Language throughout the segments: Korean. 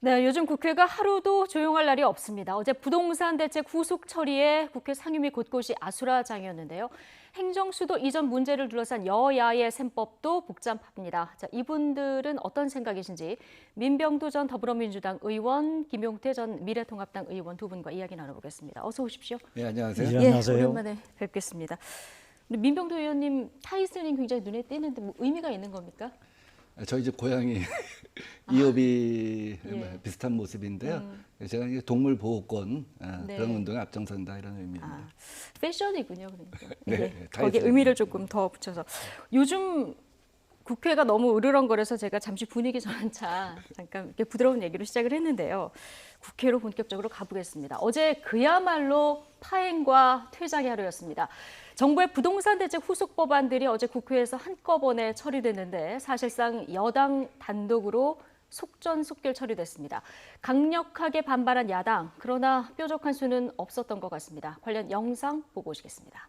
네, 요즘 국회가 하루도 조용할 날이 없습니다. 어제 부동산 대책 후속 처리에 국회 상임위 곳곳이 아수라장이었는데요. 행정수도 이전 문제를 둘러싼 여야의 셈법도 복잡합니다. 자, 이분들은 어떤 생각이신지 민병두 전 더불어민주당 의원, 김용태 전 미래통합당 의원 두 분과 이야기 나눠보겠습니다. 어서 오십시오. 네, 안녕하세요. 예, 안녕하세요. 오랜만에 뵙겠습니다. 우리 민병두 의원님 타이틀이 굉장히 눈에 띄는데 뭐 의미가 있는 겁니까? 저희 집 고양이 이업이 예. 비슷한 모습인데요. 제가 이제 동물 보호권 네. 그런 운동에 앞장선다 이런 의미입니다. 패션이군요, 그러니까. 네, 네, 다 거기에 있어요. 의미를 조금 더 붙여서. 요즘 국회가 너무 으르렁거려서 제가 잠시 분위기 전환차 잠깐 이렇게 부드러운 얘기로 시작을 했는데요. 국회로 본격적으로 가보겠습니다. 어제 그야말로 파행과 퇴장의 하루였습니다. 정부의 부동산 대책 후속 법안들이 어제 국회에서 한꺼번에 처리됐는데 사실상 여당 단독으로 속전속결 처리됐습니다. 강력하게 반발한 야당, 그러나 뾰족한 수는 없었던 것 같습니다. 관련 영상 보고 오시겠습니다.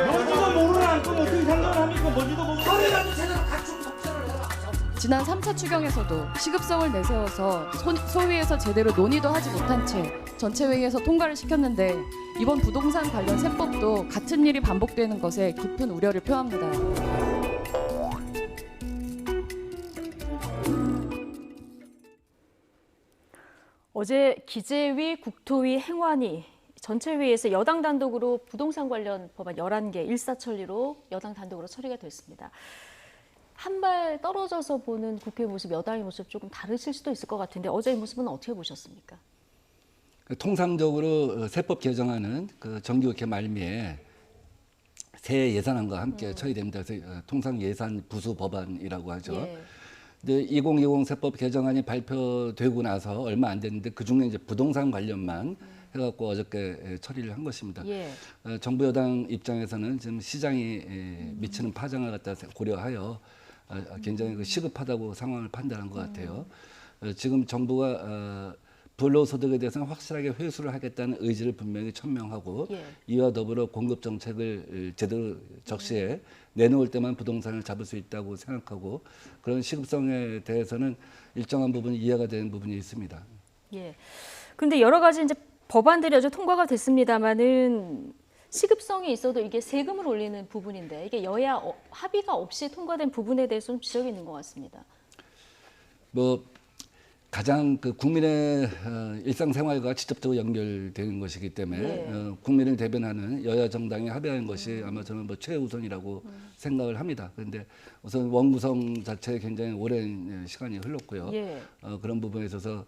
뭔지도 모르는 안건 어떻게 상관을 합니까? 뭔지도 모르는 지난 3차 추경에서도 시급성을 내세워서 소위에서 제대로 논의도 하지 못한 채 전체 회의에서 통과를 시켰는데 이번 부동산 관련 셈법도 같은 일이 반복되는 것에 깊은 우려를 표합니다. 어제 기재위, 국토위, 행안위 전체 회의에서 여당 단독으로 부동산 관련 법안 11개 일사천리로 여당 단독으로 처리가 됐습니다. 한 발 떨어져서 보는 국회 모습, 여당의 모습 조금 다르실 수도 있을 것 같은데 어제의 모습은 어떻게 보셨습니까? 통상적으로 세법 개정안은 그 정기국회 말미에 새 예산안과 함께 처리됩니다. 그래서 통상 예산 부수 법안이라고 하죠. 예. 근데 2020 세법 개정안이 발표되고 나서 얼마 안 됐는데 그중에 이제 부동산 관련만 해갖고 어저께 처리를 한 것입니다. 예. 정부 여당 입장에서는 지금 시장이 미치는 파장을 갖다 고려하여 굉장히 그 시급하다고 상황을 판단한 것 같아요. 지금 정부가 불로소득에 대해서는 확실하게 회수를 하겠다는 의지를 분명히 천명하고 예. 이와 더불어 공급 정책을 제대로 적시해 내놓을 때만 부동산을 잡을 수 있다고 생각하고 그런 시급성에 대해서는 일정한 부분 이해가 되는 부분이 있습니다. 예. 그런데 여러 가지 이제 법안들이 어제 통과가 됐습니다만은 시급성이 있어도 이게 세금을 올리는 부분인데 이게 여야 합의가 없이 통과된 부분에 대해서 좀 지적이 있는 것 같습니다. 뭐 가장 그 국민의 일상생활과 직접적으로 연결되는 것이기 때문에 네. 국민을 대변하는 여야 정당이 합의하는 것이 아마 저는 뭐 최우선이라고 생각을 합니다. 그런데 우선 원구성 자체에 굉장히 오랜 시간이 흘렀고요. 예. 그런 부분에 있어서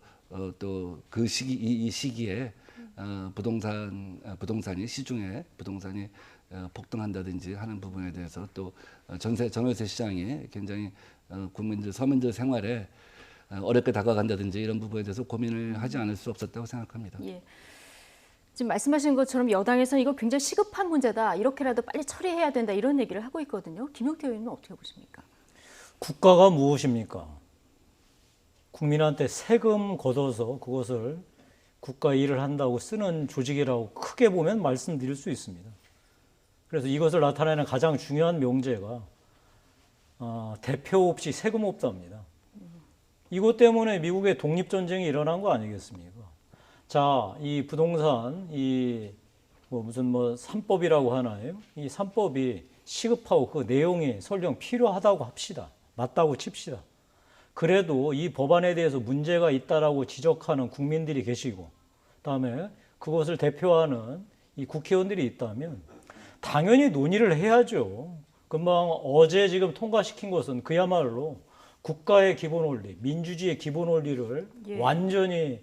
또 그 시기 이 시기에 부동산이 시중에 부동산이 폭등한다든지 하는 부분에 대해서 또 전월세 시장이 굉장히 서민들 생활에 어렵게 다가간다든지 이런 부분에 대해서 고민을 하지 않을 수 없었다고 생각합니다. 예. 지금 말씀하신 것처럼 여당에서 이거 굉장히 시급한 문제다. 이렇게라도 빨리 처리해야 된다. 이런 얘기를 하고 있거든요. 김용태 의원은 어떻게 보십니까? 국가가 무엇입니까? 국민한테 세금 걷어서 그것을 국가 일을 한다고 쓰는 조직이라고 크게 보면 말씀드릴 수 있습니다. 그래서 이것을 나타내는 가장 중요한 명제가 대표 없이 세금 없답니다. 이것 때문에 미국의 독립전쟁이 일어난 거 아니겠습니까? 자, 이 부동산, 무슨 3법이라고 하나요? 이 3법이 시급하고 그 내용이 설령 필요하다고 합시다. 맞다고 칩시다. 그래도 이 법안에 대해서 문제가 있다라고 지적하는 국민들이 계시고, 그다음에 그것을 대표하는 이 국회의원들이 있다면 당연히 논의를 해야죠. 금방 어제 지금 통과시킨 것은 그야말로 국가의 기본 원리, 민주주의의 기본 원리를 예. 완전히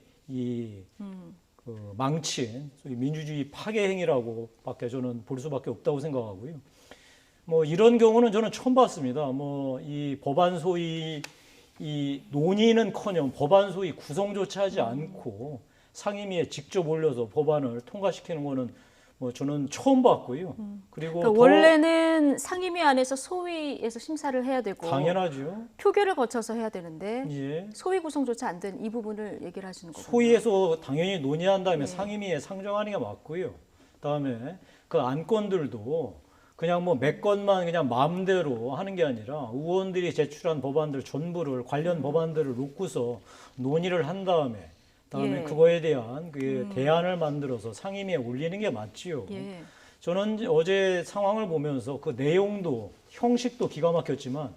망친 소위 민주주의 파괴 행위라고밖에 저는 볼 수밖에 없다고 생각하고요. 이런 경우는 저는 처음 봤습니다. 이 법안 소위 이 논의는커녕 법안 소위 구성조차 하지 않고 상임위에 직접 올려서 법안을 통과시키는 거는 저는 처음 봤고요. 그리고 그러니까 원래는 상임위 안에서 소위에서 심사를 해야 되고 당연하죠. 표결을 거쳐서 해야 되는데 예. 소위 구성조차 안 된 이 부분을 얘기를 하시는 거군요. 소위에서 당연히 논의한 다음에 예. 상임위에 상정하는 게 맞고요. 그다음에 그 안건들도 그냥 몇 건만 그냥 마음대로 하는 게 아니라 의원들이 제출한 법안들 전부를 관련 법안들을 놓고서 논의를 한 다음에 그다음에 예. 그거에 대한 그 대안을 만들어서 상임위에 올리는 게 맞지요. 예. 저는 어제 상황을 보면서 그 내용도 형식도 기가 막혔지만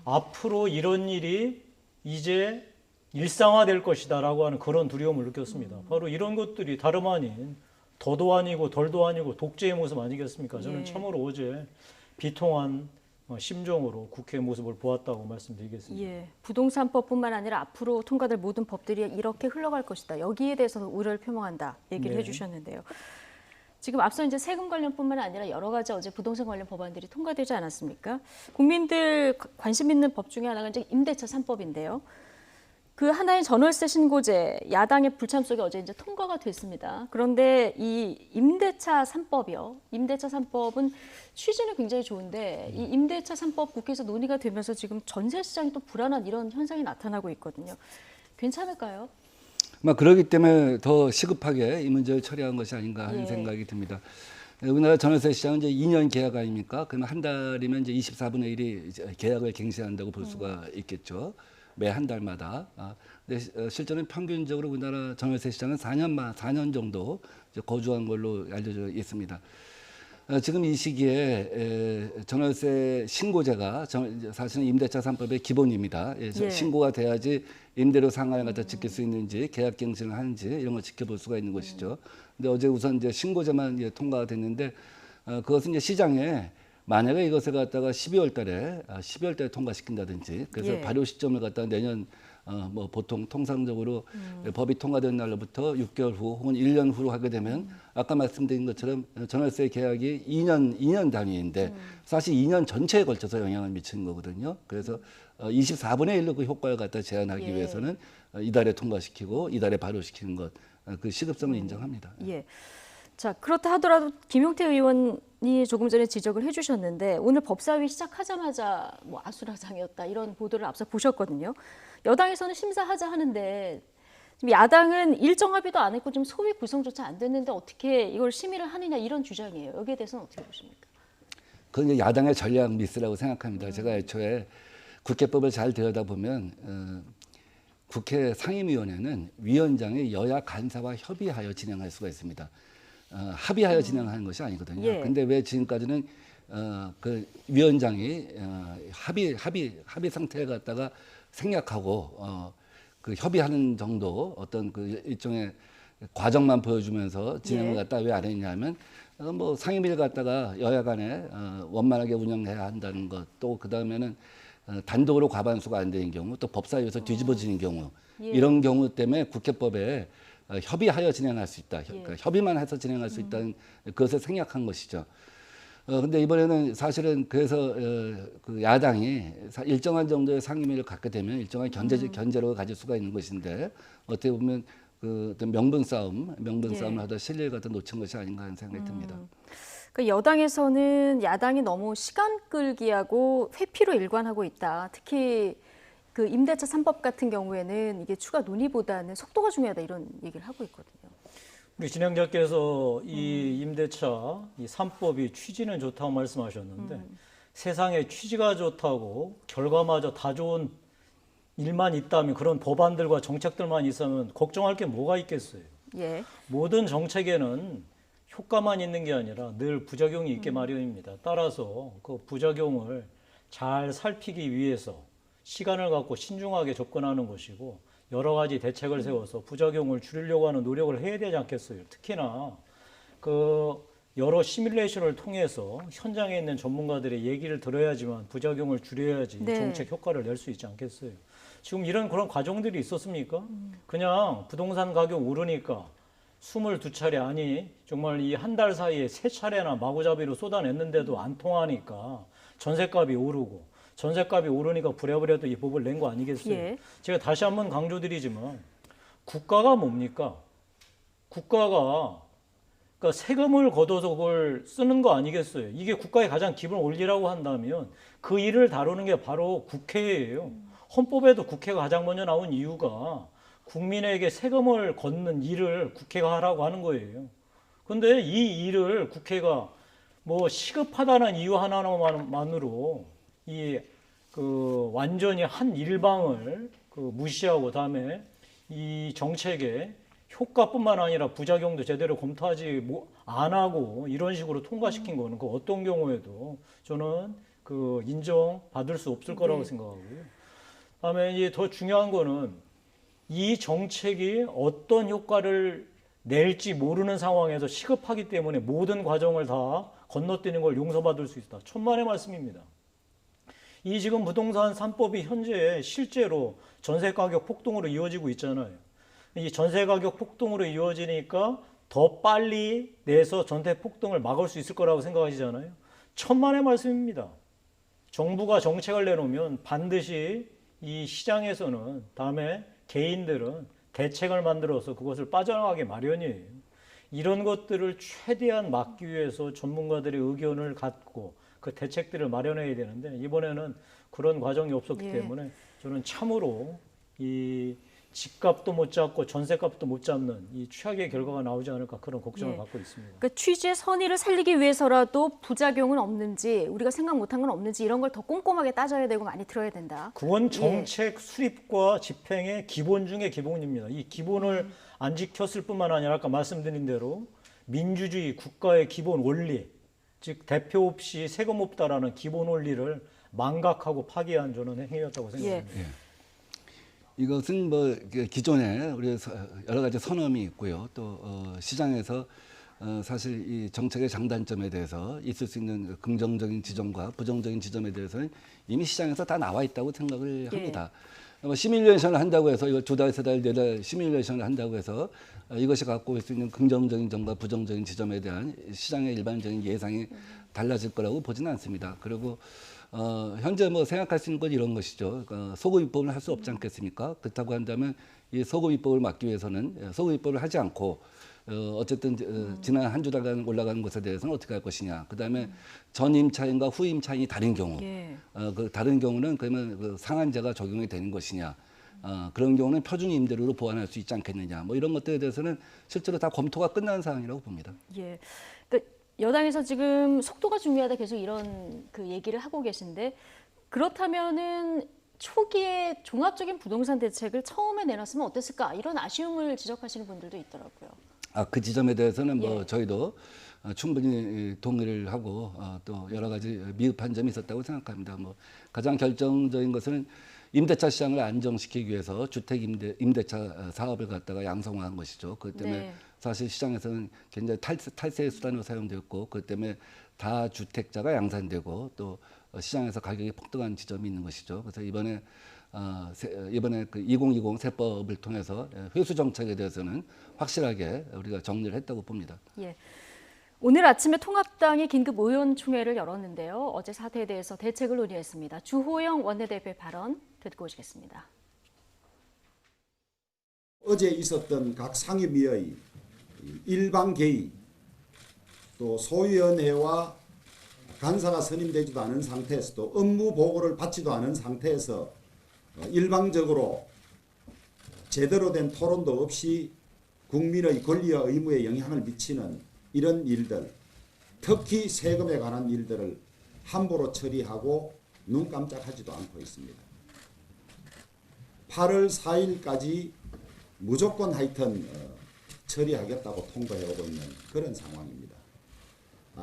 앞으로 이런 일이 이제 일상화될 것이다라고 하는 그런 두려움을 느꼈습니다. 바로 이런 것들이 다름 아닌 더도 아니고 덜도 아니고 독재의 모습 아니겠습니까? 저는 예. 참으로 어제 비통한 심정으로 국회의 모습을 보았다고 말씀드리겠습니다. 예, 부동산법뿐만 아니라 앞으로 통과될 모든 법들이 이렇게 흘러갈 것이다. 여기에 대해서 우려를 표명한다. 얘기를 네. 해주셨는데요. 지금 앞서 이제 세금 관련뿐만 아니라 여러 가지 어제 부동산 관련 법안들이 통과되지 않았습니까? 국민들 관심 있는 법 중에 하나가 이제 임대차 3법인데요. 그 하나의 전월세 신고제 야당의 불참 속에 어제 이제 통과가 됐습니다. 그런데 이 임대차 3법이요. 임대차 3법은 취지는 굉장히 좋은데 이 임대차 3법 국회에서 논의가 되면서 지금 전세 시장이 또 불안한 이런 현상이 나타나고 있거든요. 괜찮을까요? 그러기 때문에 더 시급하게 이 문제를 처리한 것이 아닌가 하는 예. 생각이 듭니다. 우리나라 전월세 시장은 이제 2년 계약 아닙니까? 그러면 한 달이면 이제 24분의 1이 계약을 갱신한다고 볼 수가 있겠죠. 매 한 달마다. 근데 실제로는 평균적으로 우리나라 전월세 시장은 4년 정도 이제 거주한 걸로 알려져 있습니다. 지금 이 시기에 전월세 신고제가 사실은 임대차 3법의 기본입니다. 예. 신고가 돼야지 임대료 상한을 갖다 지킬 수 있는지 계약 갱신을 하는지 이런 걸 지켜볼 수가 있는 것이죠. 근데 어제 우선 이제 신고제만 이제 통과가 됐는데 그것은 이제 시장에 만약에 이것을 갖다가 12월 달에 통과시킨다든지 그래서 예. 발효 시점을 갖다가 내년 보통 통상적으로 법이 통과된 날로부터 6개월 후 혹은 1년 후로 하게 되면 아까 말씀드린 것처럼 전월세 계약이 2년 단위인데 사실 2년 전체에 걸쳐서 영향을 미치는 거거든요. 그래서 24분의 1로 그 효과를 갖다 제한하기 예. 위해서는 이달에 통과시키고 이달에 발효시키는 것 그 시급성을 인정합니다. 예. 자, 그렇다 하더라도 김용태 의원이 조금 전에 지적을 해주셨는데 오늘 법사위 시작하자마자 아수라장이었다 이런 보도를 앞서 보셨거든요. 여당에서는 심사하자 하는데 지금 야당은 일정 합의도 안 했고 지금 소위 구성조차 안 됐는데 어떻게 이걸 심의를 하느냐 이런 주장이에요. 여기에 대해서는 어떻게 보십니까? 그건 이제 야당의 전략 미스라고 생각합니다. 제가 애초에 국회법을 잘 들여다보면 국회 상임위원회는 위원장이 여야 간사와 협의하여 진행할 수가 있습니다. 합의하여 진행하는 것이 아니거든요. 예. 근데 왜 지금까지는 그 위원장이 합의 상태에 갖다가 생략하고 그 협의하는 정도 어떤 그 일종의 과정만 보여주면서 진행을 예. 갖다 왜 안 했냐면 상임위를 갖다가 여야 간에 원만하게 운영해야 한다는 것, 또 그 다음에는 단독으로 과반수가 안 되는 경우, 또 법사위에서 뒤집어지는 경우, 예. 이런 경우 때문에 국회법에 협의하여 진행할 수 있다. 그러니까 협의만 해서 진행할 수 있다는 그것을 생략한 것이죠. 근데 이번에는 사실은 그래서 그 야당이 일정한 정도의 상임위를 갖게 되면 일정한 견제력을 가질 수가 있는 것인데 어떻게 보면 그 어떤 명분 싸움을 하다 실리를 갖다 놓친 것이 아닌가 하는 생각이 듭니다. 그 여당에서는 야당이 너무 시간 끌기하고 회피로 일관하고 있다. 특히 그 임대차 3법 같은 경우에는 이게 추가 논의보다는 속도가 중요하다 이런 얘기를 하고 있거든요. 우리 진행자께서 이 임대차 이 3법이 취지는 좋다고 말씀하셨는데 세상에 취지가 좋다고 결과마저 다 좋은 일만 있다면, 그런 법안들과 정책들만 있으면 걱정할 게 뭐가 있겠어요. 예. 모든 정책에는 효과만 있는 게 아니라 늘 부작용이 있게 마련입니다. 따라서 그 부작용을 잘 살피기 위해서 시간을 갖고 신중하게 접근하는 것이고, 여러 가지 대책을 세워서 부작용을 줄이려고 하는 노력을 해야 되지 않겠어요. 특히나 그 여러 시뮬레이션을 통해서 현장에 있는 전문가들의 얘기를 들어야지만 부작용을 줄여야지 네. 정책 효과를 낼 수 있지 않겠어요. 지금 이런 그런 과정들이 있었습니까? 그냥 부동산 가격 오르니까 22차례, 아니 정말 이 한 달 사이에 3차례나 마구잡이로 쏟아냈는데도 안 통하니까 전셋값이 오르고, 전셋값이 오르니까 부랴부랴 또 이 법을 낸 거 아니겠어요? 예. 제가 다시 한번 강조드리지만 국가가 뭡니까? 국가가 그러니까 세금을 걷어서 그걸 쓰는 거 아니겠어요? 이게 국가의 가장 기본 원리라고 한다면 그 일을 다루는 게 바로 국회예요. 헌법에도 국회가 가장 먼저 나온 이유가 국민에게 세금을 걷는 일을 국회가 하라고 하는 거예요. 그런데 이 일을 국회가 뭐 시급하다는 이유 하나만으로 그 완전히 한 일방을 그 무시하고, 다음에 이 정책의 효과뿐만 아니라 부작용도 제대로 검토하지 안 하고 이런 식으로 통과시킨 거는 그 어떤 경우에도 저는 그 인정받을 수 없을 거라고 생각하고요. 다음에 이제 더 중요한 거는 이 정책이 어떤 효과를 낼지 모르는 상황에서 시급하기 때문에 모든 과정을 다 건너뛰는 걸 용서받을 수 있다. 천만의 말씀입니다. 이 지금 부동산 3법이 현재 실제로 전세 가격 폭등으로 이어지고 있잖아요. 이 전세 가격 폭등으로 이어지니까 더 빨리 내서 전세 폭등을 막을 수 있을 거라고 생각하시잖아요. 천만의 말씀입니다. 정부가 정책을 내놓으면 반드시 이 시장에서는, 다음에 개인들은 대책을 만들어서 그것을 빠져나가게 마련이에요. 이런 것들을 최대한 막기 위해서 전문가들의 의견을 갖고 그 대책들을 마련해야 되는데, 이번에는 그런 과정이 없었기 예. 때문에 저는 참으로 이 집값도 못 잡고 전세값도 못 잡는 이 최악의 결과가 나오지 않을까, 그런 걱정을 예. 갖고 있습니다. 그러니까 취지의 선의를 살리기 위해서라도 부작용은 없는지, 우리가 생각 못한 건 없는지 이런 걸 더 꼼꼼하게 따져야 되고 많이 들어야 된다. 그건 정책 수립과 집행의 기본 중의 기본입니다. 이 기본을 안 지켰을 뿐만 아니라 아까 말씀드린 대로 민주주의 국가의 기본 원리, 즉 대표 없이 세금 없다라는 기본 원리를 망각하고 파기한 저는 행위였다고 생각합니다. 이것은 뭐 기존에 우리 여러 가지 선언이 있고요. 또 시장에서 사실 이 정책의 장단점에 대해서 있을 수 있는 긍정적인 지점과 부정적인 지점에 대해서는 이미 시장에서 다 나와 있다고 생각을 합니다. 시뮬레이션을 한다고 해서 이걸 2달, 3달, 4달 시뮬레이션을 한다고 해서 이것이 갖고 있을 수 있는 긍정적인 점과 부정적인 지점에 대한 시장의 일반적인 예상이 달라질 거라고 보지는 않습니다. 그리고 현재 뭐 생각할 수 있는 건 이런 것이죠. 소급 입법을 할 수 없지 않겠습니까? 그렇다고 한다면 이 소급 입법을 막기 위해서는 소급 입법을 하지 않고 어쨌든 지난 한 주 달간 올라가는 것에 대해서는 어떻게 할 것이냐. 그다음에 전임 차인과 후임 차인이 다른 경우, 그 다른 경우는 그러면 그 상한제가 적용이 되는 것이냐. 그런 경우는 표준 임대료로 보완할 수 있지 않겠느냐. 뭐 이런 것들에 대해서는 실제로 다 검토가 끝난 사항이라고 봅니다. 예. 그러니까 여당에서 지금 속도가 중요하다 계속 이런 그 얘기를 하고 계신데, 그렇다면은 초기에 종합적인 부동산 대책을 처음에 내놨으면 어땠을까, 이런 아쉬움을 지적하시는 분들도 있더라고요. 그 지점에 대해서는 뭐 예. 저희도 충분히 동의를 하고 또 여러 가지 미흡한 점이 있었다고 생각합니다. 뭐 가장 결정적인 것은 임대차 시장을 안정시키기 위해서 주택 임대차 사업을 갖다가 양성화한 것이죠. 그것 때문에 네. 사실 시장에서는 굉장히 탈세의 수단으로 사용되었고, 그것 때문에 다주택자가 양산되고 또 시장에서 가격이 폭등한 지점이 있는 것이죠. 그래서 이번에 그 2020 세법을 통해서 회수 정책에 대해서는 확실하게 우리가 정리를 했다고 봅니다. 예. 오늘 아침에 통합당이 긴급 의원총회를 열었는데요. 어제 사태에 대해서 대책을 논의했습니다. 주호영 원내대표의 발언 듣고 오시겠습니다. 어제 있었던 각 상임위의 일방 개의, 또 소위원회와 간사가 선임되지도 않은 상태에서도 업무 보고를 받지도 않은 상태에서 일방적으로 제대로 된 토론도 없이 국민의 권리와 의무에 영향을 미치는 이런 일들, 특히 세금에 관한 일들을 함부로 처리하고 눈 깜짝하지도 않고 있습니다. 8월 4일까지 무조건 하여튼 처리하겠다고 통보해 오고 있는 그런 상황입니다.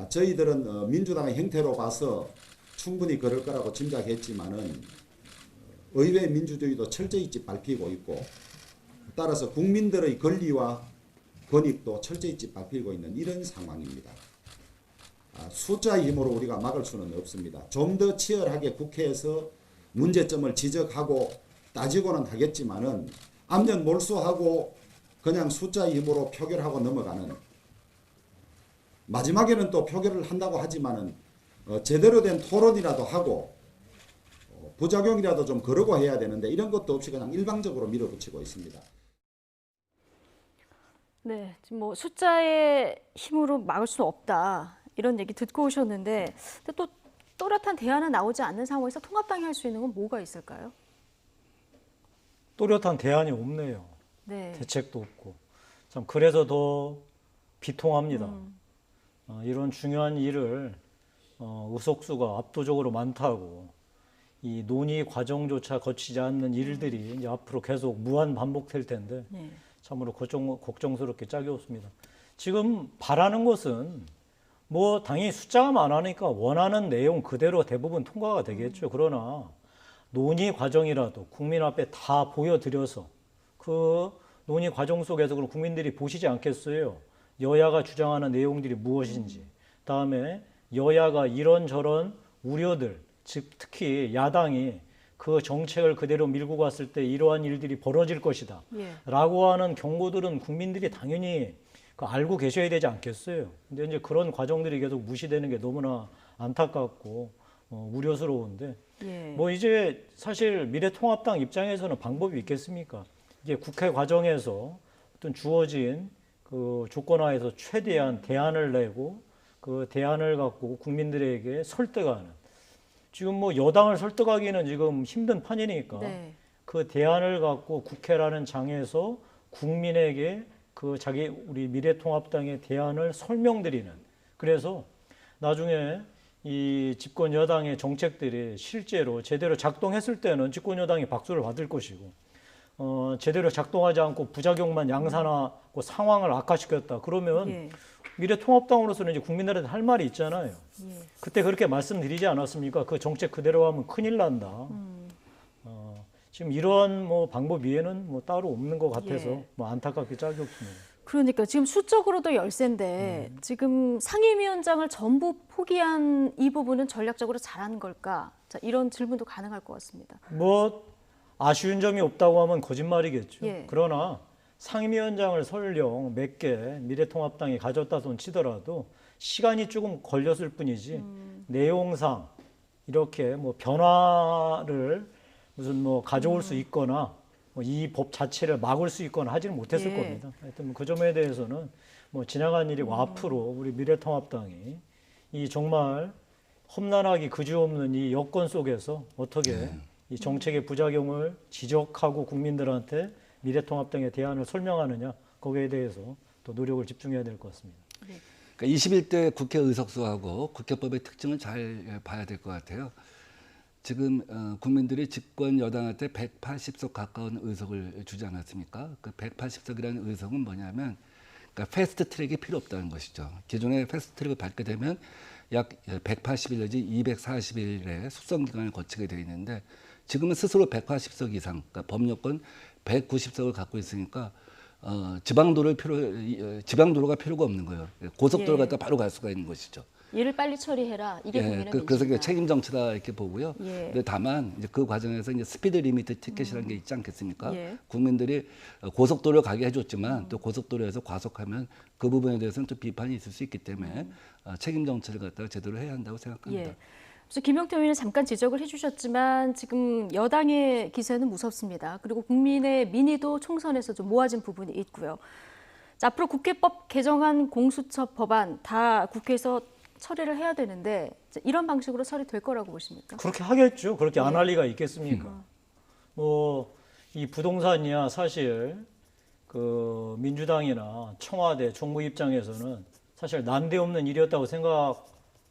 저희들은 민주당의 행태로 봐서 충분히 그럴 거라고 짐작했지만은 의회 민주주의도 철저히 짓밟히고 있고 따라서 국민들의 권리와 권익도 철저히 짓밟히고 있는 이런 상황입니다. 숫자의 힘으로 우리가 막을 수는 없습니다. 좀 더 치열하게 국회에서 문제점을 지적하고 따지고는 하겠지만은 앞년 몰수하고 그냥 숫자의 힘으로 표결하고 넘어가는, 마지막에는 또 표결을 한다고 하지만은 제대로 된 토론이라도 하고 부작용이라도 좀 거르고 해야 되는데 이런 것도 없이 그냥 일방적으로 밀어붙이고 있습니다. 네, 지금 뭐 숫자의 힘으로 막을 수 없다 이런 얘기 듣고 오셨는데, 근데 또 또렷한 대안은 나오지 않는 상황에서 통합당이 할 수 있는 건 뭐가 있을까요? 또렷한 대안이 없네요. 네. 대책도 없고. 참 그래서 더 비통합니다. 이런 중요한 일을 의석수가 압도적으로 많다고 이 논의 과정조차 거치지 않는 일들이 이제 앞으로 계속 무한 반복될 텐데 네. 참으로 걱정스럽게 짝이 없습니다. 지금 바라는 것은 뭐 당연히 숫자가 많으니까 원하는 내용 그대로 대부분 통과가 되겠죠. 그러나 논의 과정이라도 국민 앞에 다 보여드려서 그 논의 과정 속에서 그럼 국민들이 보시지 않겠어요? 여야가 주장하는 내용들이 무엇인지, 다음에 여야가 이런저런 우려들, 즉 특히 야당이 그 정책을 그대로 밀고 갔을 때 이러한 일들이 벌어질 것이다 예. 라고 하는 경고들은 국민들이 당연히 알고 계셔야 되지 않겠어요? 근데 이제 그런 과정들이 계속 무시되는 게 너무나 안타깝고 우려스러운데 예. 뭐 이제 사실 미래통합당 입장에서는 방법이 있겠습니까? 이게 국회 과정에서 어떤 주어진 그 조건하에서 최대한 대안을 내고 그 대안을 갖고 국민들에게 설득하는, 지금 뭐 여당을 설득하기는 지금 힘든 판이니까 네. 그 대안을 갖고 국회라는 장에서 국민에게 그 우리 미래통합당의 대안을 설명드리는, 그래서 나중에 이 집권 여당의 정책들이 실제로 제대로 작동했을 때는 집권 여당이 박수를 받을 것이고 제대로 작동하지 않고 부작용만 양산하고 상황을 악화시켰다 그러면 예. 미래통합당으로서는 이제 국민들한테 할 말이 있잖아요. 예. 그때 그렇게 말씀드리지 않았습니까? 그 정책 그대로 하면 큰일 난다. 지금 이러한 뭐 방법 외에는 뭐 따로 없는 것 같아서 예. 뭐 안타깝게 짝이 없습니다. 그러니까 지금 수적으로도 열세인데 지금 상임위원장을 전부 포기한 이 부분은 전략적으로 잘한 걸까? 자, 이런 질문도 가능할 것 같습니다. 뭐 아쉬운 점이 없다고 하면 거짓말이겠죠. 예. 그러나 상임위원장을 설령 몇 개 미래통합당이 가졌다 손 치더라도 시간이 조금 걸렸을 뿐이지 내용상 이렇게 뭐 변화를 무슨 뭐 가져올 수 있거나 뭐 이 법 자체를 막을 수 있거나 하지는 못했을 예. 겁니다. 하여튼 뭐 그 점에 대해서는 뭐 지나간 일이고 앞으로 우리 미래통합당이 이 정말 험난하기 그지없는 이 여건 속에서 어떻게 이 정책의 부작용을 지적하고 국민들한테 미래통합당의 대안을 설명하느냐, 거기에 대해서 또 노력을 집중해야 될 것 같습니다. 그러니까 21대 국회 의석수하고 국회법의 특징을 잘 봐야 될 것 같아요. 지금 국민들이 집권 여당한테 180석 가까운 의석을 주지 않았습니까? 그 180석이라는 의석은 뭐냐면 그러니까 패스트 트랙이 필요 없다는 것이죠. 기존에 패스트 트랙을 밟게 되면 약 180일 내지 240일의 숙성 기간을 거치게 되어 있는데 지금은 스스로 180석 이상, 그러니까 법여권 190석을 갖고 있으니까 지방도로가 필요가 없는 거예요. 고속도로 예. 갖다 바로 갈 수가 있는 것이죠. 일을 빨리 처리해라. 이게 국민의 그래서 민심이다. 이게 책임 정치다 이렇게 보고요. 예. 근데 다만 이제 그 과정에서 이제 스피드 리미트 티켓이라는 게 있지 않겠습니까? 예. 국민들이 고속도로 가게 해줬지만 또 고속도로에서 과속하면 그 부분에 대해서는 또 비판이 있을 수 있기 때문에 책임 정치를 갖다가 제대로 해야 한다고 생각합니다. 예. 그래서 김영태 의원이 잠깐 지적을 해주셨지만 지금 여당의 기세는 무섭습니다. 그리고 국민의 민의도 총선에서 좀 모아진 부분이 있고요. 자, 앞으로 국회법 개정안 공수처 법안 다 국회에서 처리를 해야 되는데 이런 방식으로 처리될 거라고 보십니까? 그렇게 하겠죠. 그렇게 안 할 리가 있겠습니까? 뭐 이 부동산이야 사실 그 민주당이나 청와대 정부 입장에서는 사실 난데없는 일이었다고 생각하고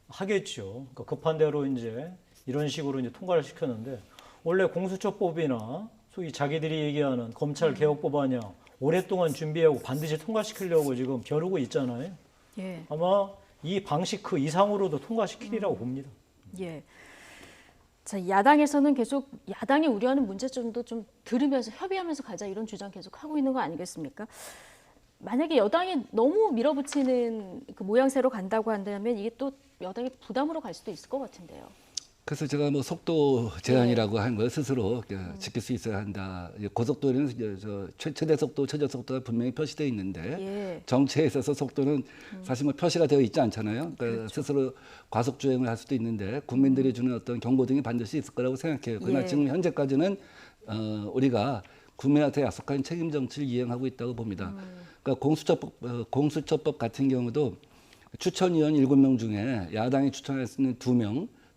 하겠죠. 그러니까 급한 대로 이제 이런 식으로 이제 통과를 시켰는데 원래 공수처법이나 소위 자기들이 얘기하는 검찰 개혁 법안이야 오랫동안 준비하고 반드시 통과시키려고 지금 겨루고 있잖아요. 예. 아마 이 방식 그 이상으로도 통과시키리라고 봅니다. 예. 자, 야당에서는 계속 야당이 우려하는 문제점도 좀 들으면서 협의하면서 가자 이런 주장 계속 하고 있는 거 아니겠습니까? 만약에 여당이 너무 밀어붙이는 그 모양새로 간다고 한다면 이게 또 여당이 부담으로 갈 수도 있을 것 같은데요. 그래서 제가 뭐 속도 제한이라고 한 걸 스스로 지킬 수 있어야 한다. 고속도로는 최대 속도, 최저 속도가 분명히 표시되어 있는데 예. 정체에 있어서 속도는 사실 뭐 표시가 되어 있지 않잖아요. 그러니까 스스로 과속 주행을 할 수도 있는데 국민들이 주는 어떤 경고등이 반드시 있을 거라고 생각해요. 그러나 예. 지금 현재까지는 우리가 국민한테 약속한 책임 정치를 이행하고 있다고 봅니다. 그러니까 공수처법 같은 경우도 추천위원 7명 중에 야당이 추천할 수 있는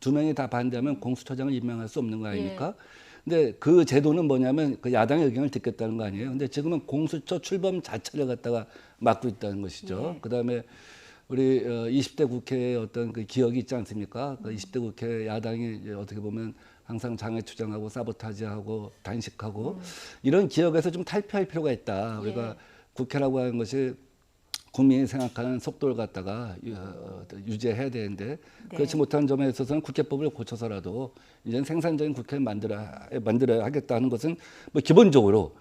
2명이 다 반대하면 공수처장을 임명할 수 없는 거 아닙니까? 근데 그 제도는 뭐냐면 그 야당의 의견을 듣겠다는 거 아니에요. 근데 지금은 공수처 출범 자체를 갖다가 막고 있다는 것이죠. 그다음에 우리 20대 국회의 어떤 그 기억이 있지 않습니까? 그 20대 국회 야당이 이제 어떻게 보면 항상 장애 투쟁하고 사보타지하고 단식하고 이런 기억에서 좀 탈피할 필요가 있다. 우리가 국회라고 하는 것이 국민이 생각하는 속도를 갖다가 유지해야 되는데 그렇지 못한 점에 있어서는 국회법을 고쳐서라도 이제는 생산적인 국회를 만들어야 하겠다는 것은 뭐 기본적으로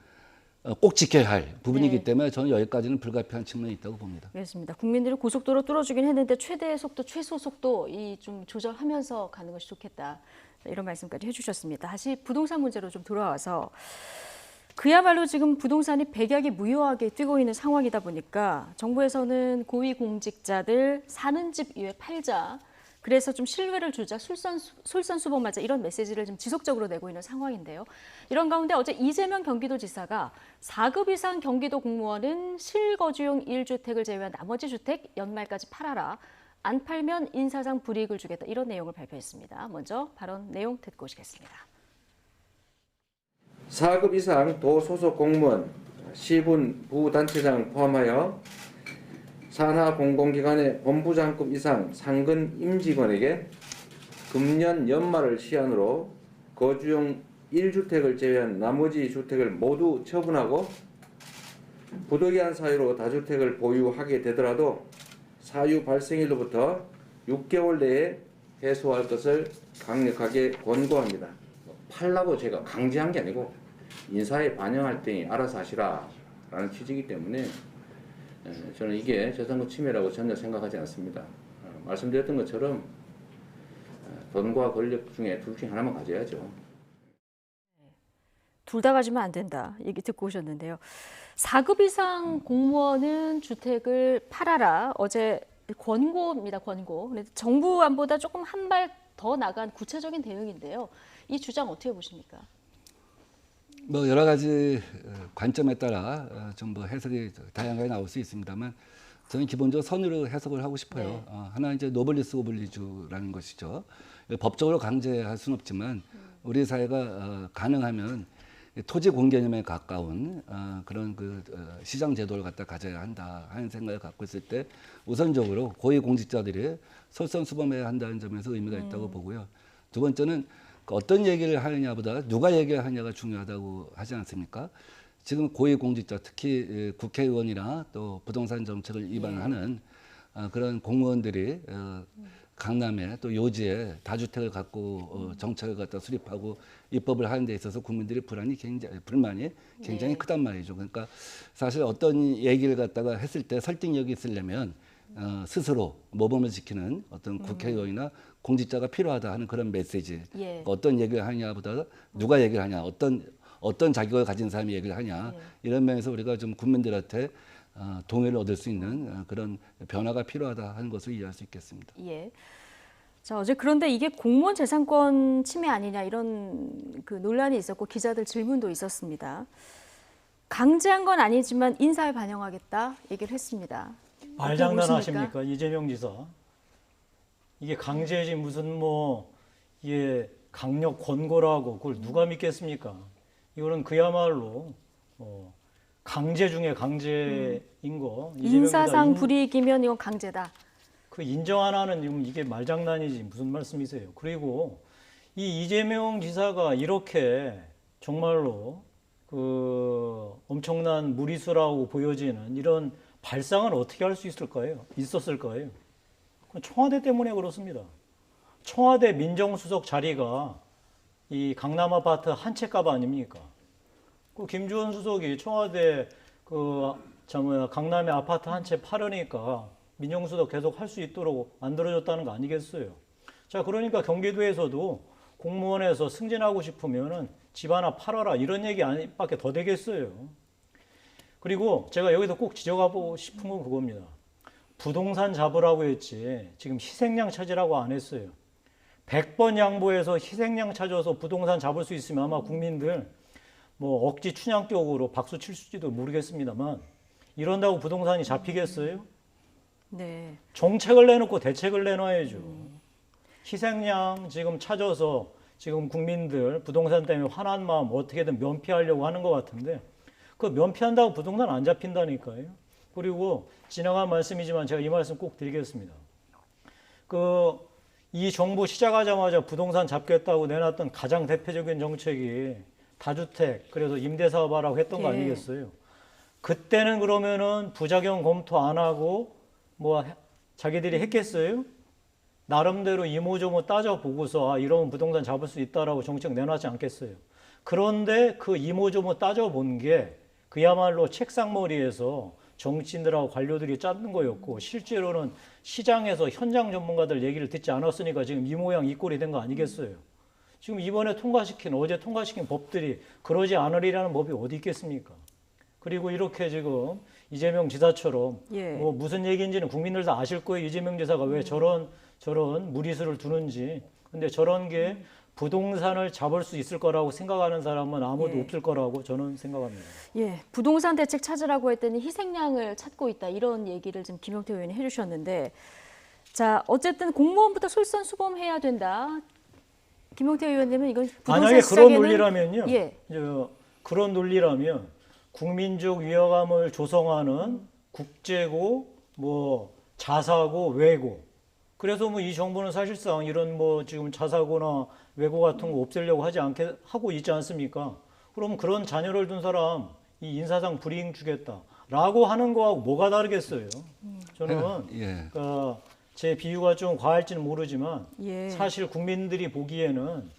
꼭 지켜야 할 부분이기 때문에 저는 여기까지는 불가피한 측면이 있다고 봅니다. 그렇습니다. 국민들이 고속도로 뚫어주긴 했는데 최대 속도, 최소 속도 이 좀 조절하면서 가는 것이 좋겠다. 이런 말씀까지 해주셨습니다. 다시 부동산 문제로 좀 돌아와서 그야말로 지금 부동산이 백약이 무효하게 뛰고 있는 상황이다 보니까 정부에서는 고위공직자들 사는 집 위에 팔자. 그래서 좀 신뢰를 주자, 솔선수범하자 이런 메시지를 좀 지속적으로 내고 있는 상황인데요. 이런 가운데 어제 이재명 경기도지사가 4급 이상 경기도 공무원은 실거주용 1주택을 제외한 나머지 주택 연말까지 팔아라. 안 팔면 인사상 불이익을 주겠다. 이런 내용을 발표했습니다. 먼저 발언 내용 듣고 오시겠습니다. 4급 이상 도 소속 공무원, 시군 부단체장 포함하여 산하 공공기관의 본부장급 이상 상근 임직원에게 금년 연말을 시한으로 거주용 1주택을 제외한 나머지 주택을 모두 처분하고 부득이한 사유로 다주택을 보유하게 되더라도 사유 발생일로부터 6개월 내에 해소할 것을 강력하게 권고합니다. 팔라고 제가 강제한 게 아니고 인사에 반영할 때니 알아서 하시라라는 취지이기 때문에 저는 이게 저작권 침해라고 전혀 생각하지 않습니다. 말씀드렸던 것처럼 돈과 권력 중에 둘 중에 하나만 가져야죠. 둘 다 가지면 안 된다. 얘기 듣고 오셨는데요. 4급 이상 공무원은 주택을 팔아라. 어제 권고입니다. 권고. 근데 정부 안보다 조금 한 발 더 나간 구체적인 대응인데요. 이 주장 어떻게 보십니까? 뭐 여러 가지 관점에 따라 좀 뭐 해석이 다양하게 나올 수 있습니다만 저는 기본적으로 선으로 해석을 하고 싶어요. 네. 하나 이제 노블리스 오블리주라는 것이죠. 법적으로 강제할 수는 없지만 우리 사회가 가능하면 토지 공개념에 가까운 그런 그 시장 제도를 갖다 가져야 한다 하는 생각을 갖고 있을 때 우선적으로 고위 공직자들이 솔선수범해야 한다는 점에서 의미가 있다고 보고요. 두 번째는 어떤 얘기를 하느냐보다 누가 얘기를 하느냐가 중요하다고 하지 않습니까? 지금 고위 공직자 특히 국회의원이나 또 부동산 정책을 위반하는 그런 공무원들이 강남에 또 요지에 다주택을 갖고 정책을 갖다 수립하고 입법을 하는 데 있어서 국민들의 불만이 굉장히 크단 말이죠. 그러니까 사실 어떤 얘기를 갖다가 했을 때 설득력이 있으려면 스스로 모범을 지키는 어떤 국회의원이나 공직자가 필요하다 하는 그런 메시지. 어떤 얘기를 하냐보다 누가 얘기를 하냐, 어떤 자격을 가진 사람이 얘기를 하냐 이런 면에서 우리가 좀 국민들한테 동의를 얻을 수 있는 그런 변화가 필요하다 하는 것을 이해할 수 있겠습니다. 예. 자, 어제 그런데 이게 공무원 재산권 침해 아니냐 이런 그 논란이 있었고 기자들 질문도 있었습니다. 강제한 건 아니지만 인사에 반영하겠다 얘기를 했습니다. 말장난하십니까 이재명 지사? 이게 강제지 무슨 뭐 이게 강력 권고라고 그걸 누가 믿겠습니까? 이거는 그야말로 강제 중에 강제인 거. 인사상 불이익이면 이건 강제다. 그 인정 안 하는 지금 이게 말장난이지 무슨 말씀이세요? 그리고 이 이재명 지사가 이렇게 정말로 그 엄청난 무리수라고 보여지는 이런 발상을 어떻게 할 수 있었을까요? 그건 청와대 때문에 그렇습니다. 청와대 민정수석 자리가 이 강남 아파트 한 채 값 아닙니까? 그 김주원 수석이 청와대 강남의 아파트 한 채 팔으니까 민정수석 계속 할 수 있도록 만들어줬다는 거 아니겠어요? 자, 그러니까 경기도에서도 공무원에서 승진하고 싶으면은 집 하나 팔아라 이런 얘기밖에 더 되겠어요. 그리고 제가 여기서 꼭 지적하고 싶은 건 그겁니다. 부동산 잡으라고 했지 지금 희생양 찾으라고 안 했어요. 100번 양보해서 희생양 찾아서 부동산 잡을 수 있으면 아마 국민들 뭐 억지 춘향격으로 박수 칠지도 모르겠습니다만 이런다고 부동산이 잡히겠어요? 네. 정책을 내놓고 대책을 내놔야죠. 희생양 지금 찾아서 지금 국민들 부동산 때문에 화난 마음 어떻게든 면피하려고 하는 것 같은데 그 면피한다고 부동산 안 잡힌다니까요. 그리고 지나간 말씀이지만 제가 이 말씀 꼭 드리겠습니다. 이 정부 시작하자마자 부동산 잡겠다고 내놨던 가장 대표적인 정책이 다주택 그래서 임대사업하라고 했던 거 예. 아니겠어요? 그때는 그러면은 부작용 검토 안 하고 뭐 자기들이 했겠어요? 나름대로 이모저모 따져보고서 이러면 부동산 잡을 수 있다라고 정책 내놨지 않겠어요? 그런데 그 이모저모 따져본 게 그야말로 책상머리에서 정치인들하고 관료들이 짰는 거였고 실제로는 시장에서 현장 전문가들 얘기를 듣지 않았으니까 지금 이 모양 이 꼴이 된 거 아니겠어요? 지금 이번에 어제 통과시킨 법들이 그러지 않으리라는 법이 어디 있겠습니까? 그리고 이렇게 지금 이재명 지사처럼 예. 뭐 무슨 얘기인지는 국민들 다 아실 거예요. 이재명 지사가 왜 저런 무리수를 두는지. 근데 저런 게 부동산을 잡을 수 있을 거라고 생각하는 사람은 아무도 예. 없을 거라고 저는 생각합니다. 예, 부동산 대책 찾으라고 했더니 희생양을 찾고 있다 이런 얘기를 지금 김용태 의원이 해주셨는데, 자 어쨌든 공무원부터 솔선수범해야 된다. 김용태 의원님은 이건 부동산 만약에 시장에는 그런 논리라면요. 예, 그런 논리라면 국민적 위화감을 조성하는 국제고 뭐 자사고 외고. 그래서 뭐 이 정부는 사실상 이런 뭐 지금 자사고나 외고 같은 거 없애려고 하고 있지 않습니까? 그럼 그런 자녀를 둔 사람 이 인사상 불이익 주겠다라고 하는 거하고 뭐가 다르겠어요? 저는 예. 제 비유가 좀 과할지는 모르지만 예. 사실 국민들이 보기에는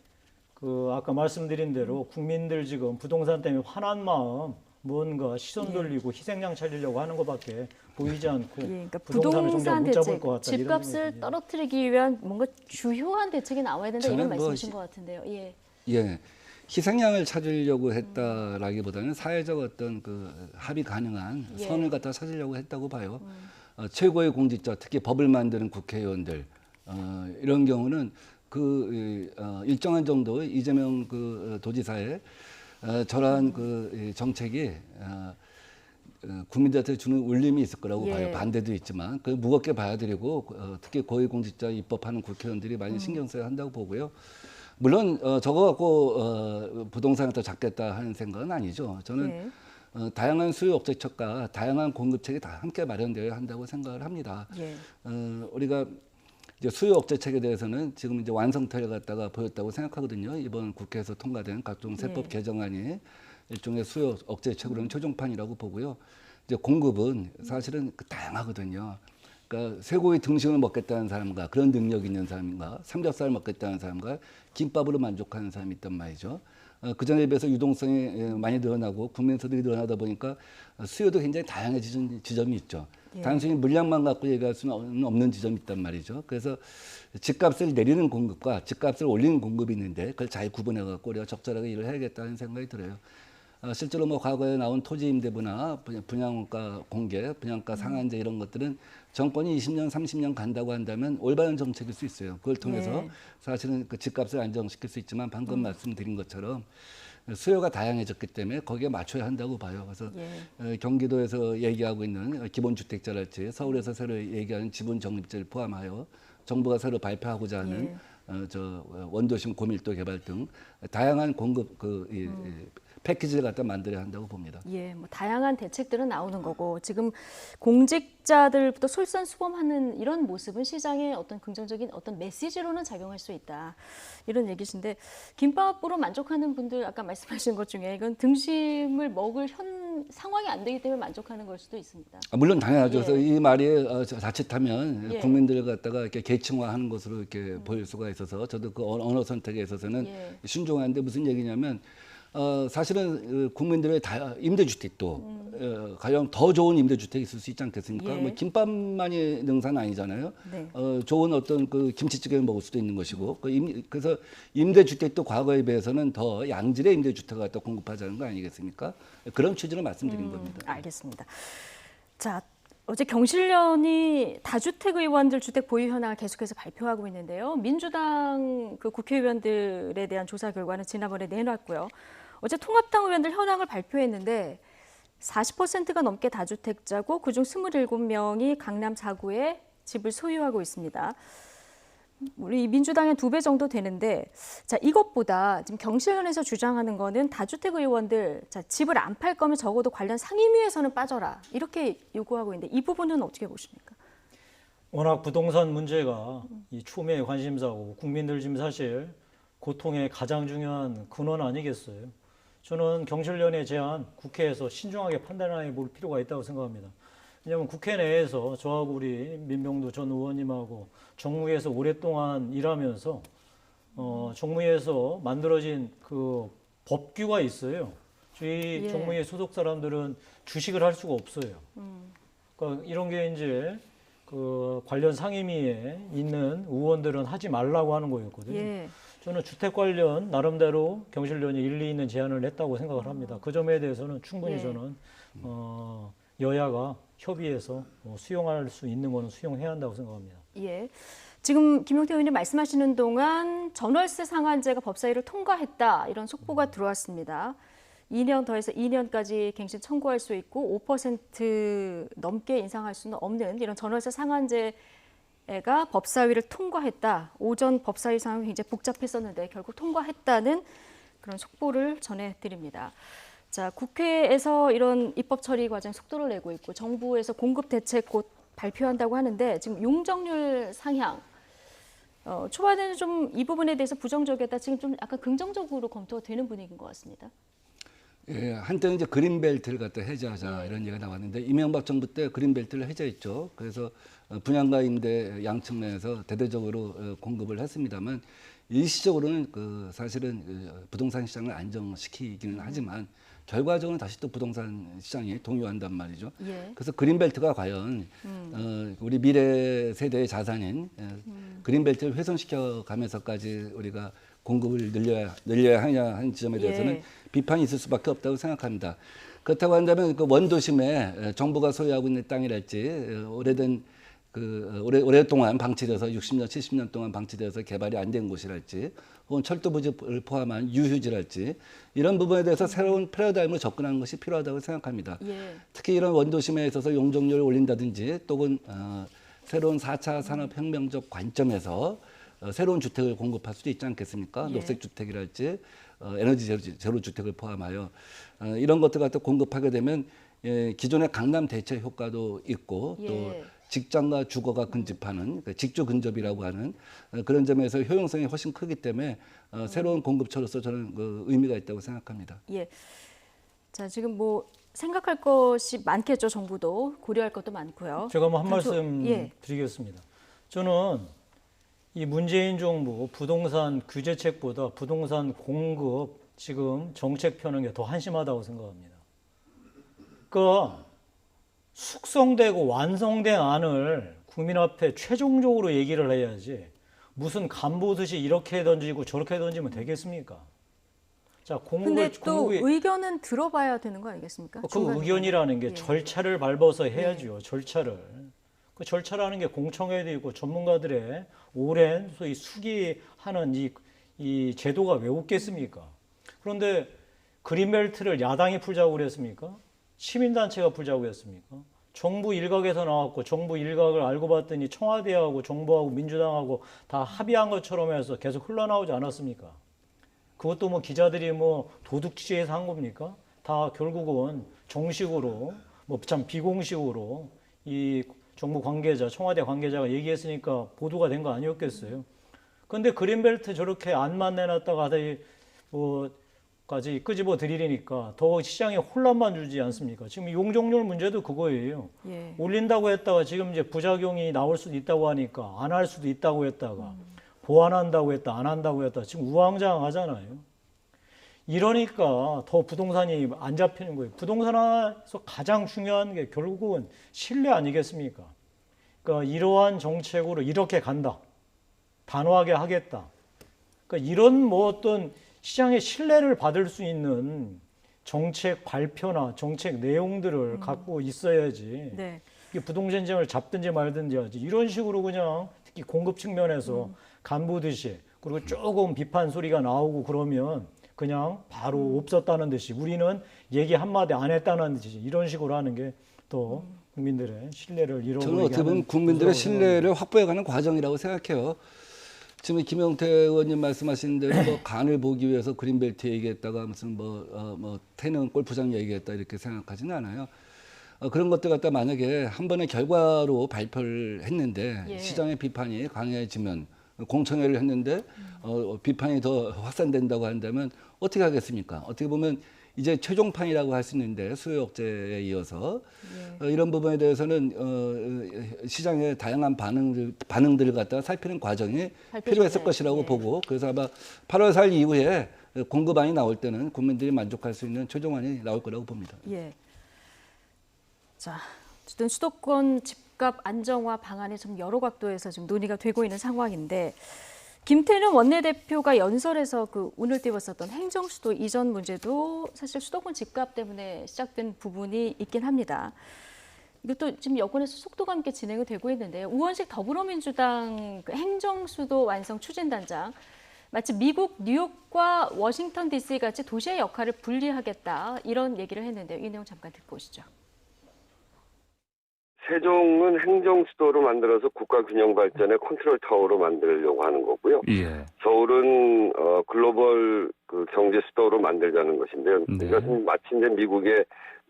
아까 말씀드린 대로 국민들 지금 부동산 때문에 화난 마음 뭔가 시선 돌리고 희생양 찾으려고 하는 것밖에 보이지 않고 예, 그러니까 부동산을 부동산 못 잡을 대책, 것 같다. 이런 집값을 생각이 듭니다. 떨어뜨리기 위한 뭔가 주요한 대책이 나와야 된다 이런 저는 뭐 말씀이신 것 같은데요. 예. 예, 희생양을 찾으려고 했다라기보다는 사회적 어떤 그 합의 가능한 예. 선을 갖다 찾으려고 했다고 봐요. 최고의 공직자, 특히 법을 만드는 국회의원들 이런 경우는 일정한 정도 이재명 도지사의 저러한 정책이 국민들한테 주는 울림이 있을 거라고 예. 봐요. 반대도 있지만 무겁게 봐야 되고 특히 고위공직자 입법하는 국회의원들이 많이 신경 써야 한다고 보고요. 물론 저거 갖고 부동산을 더 잡겠다 하는 생각은 아니죠. 저는 예. 다양한 수요 억제책과 다양한 공급책이 다 함께 마련되어야 한다고 생각을 합니다. 예. 우리가 이제 수요 억제책에 대해서는 지금 이제 완성태를 갖다가 보였다고 생각하거든요. 이번 국회에서 통과된 각종 세법 예. 개정안이 일종의 수요 억제책으로는 최종판이라고 보고요. 이제 공급은 사실은 다양하거든요. 그러니까 쇠고기 등심을 먹겠다는 사람과 그런 능력 있는 사람과 삼겹살을 먹겠다는 사람과 김밥으로 만족하는 사람이 있단 말이죠. 그 전에 비해서 유동성이 많이 늘어나고 국민 소득이 늘어나다 보니까 수요도 굉장히 다양해진 지점이 있죠. 예. 단순히 물량만 갖고 얘기할 수는 없는 지점이 있단 말이죠. 그래서 집값을 내리는 공급과 집값을 올리는 공급이 있는데 그걸 잘 구분해 갖고 우리가 적절하게 일을 해야겠다는 생각이 들어요. 실제로 뭐 과거에 나온 토지 임대부나 분양가 공개, 분양가 상한제 이런 것들은 정권이 20년, 30년 간다고 한다면 올바른 정책일 수 있어요. 그걸 통해서 네. 사실은 그 집값을 안정시킬 수 있지만 방금 말씀드린 것처럼 수요가 다양해졌기 때문에 거기에 맞춰야 한다고 봐요. 그래서 예. 경기도에서 얘기하고 있는 기본주택자랄지 서울에서 새로 얘기하는 지분적립제를 포함하여 정부가 새로 발표하고자 하는 원도심 고밀도 개발 등 다양한 공급 패키지를 갖다 만들어야 한다고 봅니다. 예, 뭐 다양한 대책들은 나오는 거고 지금 공직자들부터 솔선수범하는 이런 모습은 시장에 어떤 긍정적인 어떤 메시지로는 작용할 수 있다. 이런 얘기신데 김밥으로 만족하는 분들 아까 말씀하신 것 중에 이건 등심을 먹을 상황이 안 되기 때문에 만족하는 걸 수도 있습니다. 물론 당연하죠. 예. 그래서 이 말이 자칫하면 예. 국민들을 갖다가 이렇게 계층화하는 것으로 이렇게 보일 수가 있어서 저도 그 언어 선택에 있어서는 예. 신중한데 무슨 얘기냐면 사실은 국민들의 임대주택도 가령 더 좋은 임대주택이 있을 수 있지 않겠습니까? 예. 뭐 김밥만이 능사는 아니잖아요. 네. 좋은 어떤 그 김치찌개를 먹을 수도 있는 것이고 그래서 임대주택도 과거에 비해서는 더 양질의 임대주택을 갖다 공급하자는 거 아니겠습니까? 그런 취지로 말씀드린 겁니다. 알겠습니다. 자, 어제 경실련이 다주택 의원들 주택 보유 현황을 계속해서 발표하고 있는데요. 민주당 그 국회의원들에 대한 조사 결과는 지난번에 내놨고요. 어제 통합당 의원들 현황을 발표했는데 40%가 넘게 다주택자고 그중 27명이 강남 4구에 집을 소유하고 있습니다. 우리 민주당의 2배 정도 되는데, 자, 이것보다 지금 경실련에서 주장하는 거는 다주택 의원들, 자, 집을 안 팔 거면 적어도 관련 상임위에서는 빠져라. 이렇게 요구하고 있는데 이 부분은 어떻게 보십니까? 워낙 부동산 문제가 이 추미애 관심사고 국민들 지금 사실 고통의 가장 중요한 근원 아니겠어요? 저는 경실련의 제안 국회에서 신중하게 판단해 볼 필요가 있다고 생각합니다. 왜냐하면 국회 내에서 저하고 우리 민병두 전 의원님하고 정무위에서 오랫동안 일하면서 정무위에서 만들어진 그 법규가 있어요. 저희 예. 정무위 소속 사람들은 주식을 할 수가 없어요. 그러니까 이런 게 이제 그 관련 상임위에 있는 의원들은 하지 말라고 하는 거였거든요. 예. 저는 주택 관련 나름대로 경실련이 일리 있는 제안을 했다고 생각을 합니다. 그 점에 대해서는 충분히 예. 저는 여야가 협의해서 수용할 수 있는 거는 수용해야 한다고 생각합니다. 예. 지금 김용태 의원님 말씀하시는 동안 전월세 상한제가 법사위를 통과했다 이런 속보가 들어왔습니다. 2년 더해서 2년까지 갱신 청구할 수 있고 5% 넘게 인상할 수는 없는 이런 전월세 상한제가 법사위를 통과했다. 오전 법사위 상황이 굉장히 복잡했었는데 결국 통과했다는 그런 속보를 전해드립니다. 자, 국회에서 이런 입법 처리 과정 속도를 내고 있고 정부에서 공급 대책 곧 발표한다고 하는데 지금 용적률 상향 초반에는 좀 이 부분에 대해서 부정적이었다. 지금 좀 약간 긍정적으로 검토가 되는 분위기인 것 같습니다. 예, 한때는 이제 그린벨트를 갖다 해제하자 이런 얘기가 나왔는데 이명박 정부 때 그린벨트를 해제했죠. 그래서 분양가 임대 양측 내에서 대대적으로 공급을 했습니다만 일시적으로는 그 사실은 부동산 시장을 안정시키기는 하지만 결과적으로 다시 또 부동산 시장이 동요한단 말이죠. 예. 그래서 그린벨트가 과연 우리 미래 세대의 자산인 그린벨트를 훼손시켜 가면서까지 우리가 공급을 늘려야 하냐 하는 지점에 대해서는 예. 비판이 있을 수밖에 없다고 생각합니다. 그렇다고 한다면 그 원도심에 정부가 소유하고 있는 땅이랄지 오래된 오랫동안 방치돼서 60년, 70년 동안 방치돼서 개발이 안 된 곳이랄지 혹은 철도 부지를 포함한 유휴지랄지 이런 부분에 대해서 새로운 패러다임으로 접근하는 것이 필요하다고 생각합니다. 예. 특히 이런 원도심에 있어서 용적률을 올린다든지 또는 새로운 4차 산업혁명적 관점에서 새로운 주택을 공급할 수도 있지 않겠습니까? 예. 녹색주택이랄지 에너지 제로 주택을 포함하여 이런 것들 갖다 공급하게 되면 기존의 강남 대체 효과도 있고 예. 또 직장과 주거가 근접하는 직주 근접이라고 하는 그런 점에서 효용성이 훨씬 크기 때문에 새로운 공급처로서 저는 그 의미가 있다고 생각합니다. 예. 자, 지금 뭐 생각할 것이 많겠죠. 정부도 고려할 것도 많고요. 제가 뭐 한 단초- 말씀 예. 드리겠습니다. 저는 이 문재인 정부 부동산 규제책보다 부동산 공급 지금 정책 펴는 게 더 한심하다고 생각합니다. 그러니까 숙성되고 완성된 안을 국민 앞에 최종적으로 얘기를 해야지 무슨 간보듯이 이렇게 던지고 저렇게 던지면 되겠습니까? 자, 근데 또 공급이 의견은 들어봐야 되는 거 아니겠습니까? 그 중간에. 의견이라는 게 예. 절차를 밟아서 해야죠. 절차를. 그 절차라는 게 공청회도 있고 전문가들의 오랜 소위 수기하는 이 제도가 왜 없겠습니까? 그런데 그린벨트를 야당이 풀자고 그랬습니까? 시민단체가 풀자고 했습니까? 정부 일각에서 나왔고 정부 일각을 알고 봤더니 청와대하고 정부하고 민주당하고 다 합의한 것처럼 해서 계속 흘러나오지 않았습니까? 그것도 뭐 기자들이 뭐 도둑 취재해서 한 겁니까? 다 결국은 정식으로 뭐 참 비공식으로 이 정부 관계자, 청와대 관계자가 얘기했으니까 보도가 된 거 아니었겠어요? 근데 그린벨트 저렇게 안만 내놨다가 뭐까지 끄집어 들이니까 더 시장에 혼란만 주지 않습니까? 지금 용적률 문제도 그거예요. 예. 올린다고 했다가 지금 이제 부작용이 나올 수도 있다고 하니까 안 할 수도 있다고 했다가 보완한다고 했다, 안 한다고 했다. 지금 우왕좌왕하잖아요. 이러니까 더 부동산이 안 잡히는 거예요. 부동산에서 가장 중요한 게 결국은 신뢰 아니겠습니까? 그러니까 이러한 정책으로 이렇게 간다. 단호하게 하겠다. 그러니까 이런 뭐 어떤 시장의 신뢰를 받을 수 있는 정책 발표나 정책 내용들을 갖고 있어야지. 네. 이게 부동산정을 잡든지 말든지 하지. 이런 식으로 그냥 특히 공급 측면에서 간보듯이 그리고 조금 비판 소리가 나오고 그러면 그냥 바로 없었다는 듯이 우리는 얘기 한마디 안 했다는 듯이 이런 식으로 하는 게 더 국민들의 신뢰를 잃어버리게 저는 어떻게 보면 하는 국민들의 구조라고 신뢰를 확보해가는 과정이라고 생각해요. 지금 김용태 의원님 말씀하신 대로 뭐 간을 보기 위해서 그린벨트 얘기했다가 무슨 뭐 태릉 골프장 얘기했다 이렇게 생각하지는 않아요. 그런 것들 갖다 만약에 한 번의 결과로 발표를 했는데 예. 시장의 비판이 강해지면 공청회를 했는데 비판이 더 확산된다고 한다면 어떻게 하겠습니까? 어떻게 보면 이제 최종판이라고 할 수 있는데 수요 억제에 이어서 이런 부분에 대해서는 시장의 다양한 반응들을 갖다가 살피는 과정이 필요했을 것이라고 예. 보고 그래서 아마 8월 4일 이후에 공급안이 나올 때는 국민들이 만족할 수 있는 최종안이 나올 거라고 봅니다. 예. 자, 어쨌든 수도권 집값 안정화 방안이 좀 여러 각도에서 지금 논의가 되고 있는 상황인데 김태년 원내대표가 연설에서 그 운을 띄웠었던 행정수도 이전 문제도 사실 수도권 집값 때문에 시작된 부분이 있긴 합니다. 이것도 지금 여권에서 속도감 있게 진행이 되고 있는데요. 우원식 더불어민주당 그 행정수도 완성 추진단장 마치 미국 뉴욕과 워싱턴 DC 같이 도시의 역할을 분리하겠다 이런 얘기를 했는데요. 이 내용 잠깐 듣고 오시죠. 세종은 행정수도로 만들어서 국가균형 발전의 컨트롤 타워로 만들려고 하는 거고요. 예. 서울은 글로벌 그 경제 수도로 만들자는 것인데요. 네. 이것은 마치 이제 미국의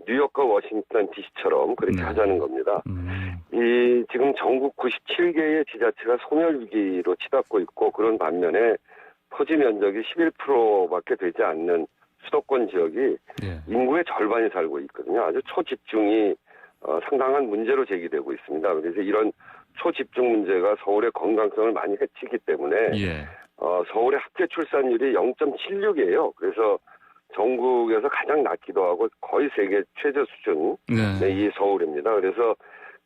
뉴욕과 워싱턴 DC처럼 그렇게 네. 하자는 겁니다. 이 지금 전국 97개의 지자체가 소멸 위기로 치닫고 있고 그런 반면에 토지 면적이 11%밖에 되지 않는 수도권 지역이 예. 인구의 절반이 살고 있거든요. 아주 초집중이 상당한 문제로 제기되고 있습니다. 그래서 이런 초집중 문제가 서울의 건강성을 많이 해치기 때문에 예. 서울의 학교 출산율이 0.76이에요. 그래서 전국에서 가장 낮기도 하고 거의 세계 최저 수준 네. 이 서울입니다. 그래서